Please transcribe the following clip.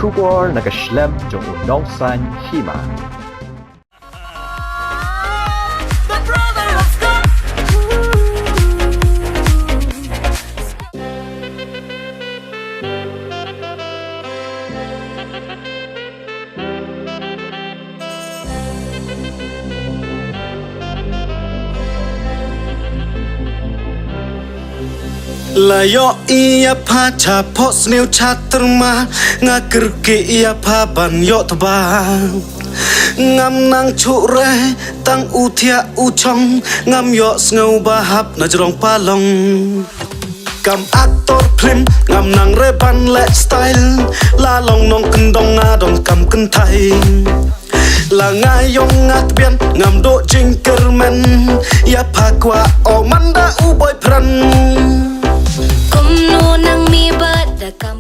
Kubor nakaslem jong unongsan hima. Layo iya pa capos new chaterma ngakir ke iya pa ban yo tebang ngam nang chure tang utia ucong ngam yo ngau bahap na jerong palong kam aktor film ngam nang reban lifestyle la long nong kendong ngadong kam kentai la ngayong ngat bian ngam do jingkermen ya pa kwa o manda u boy pran Kumno nang mibat da kam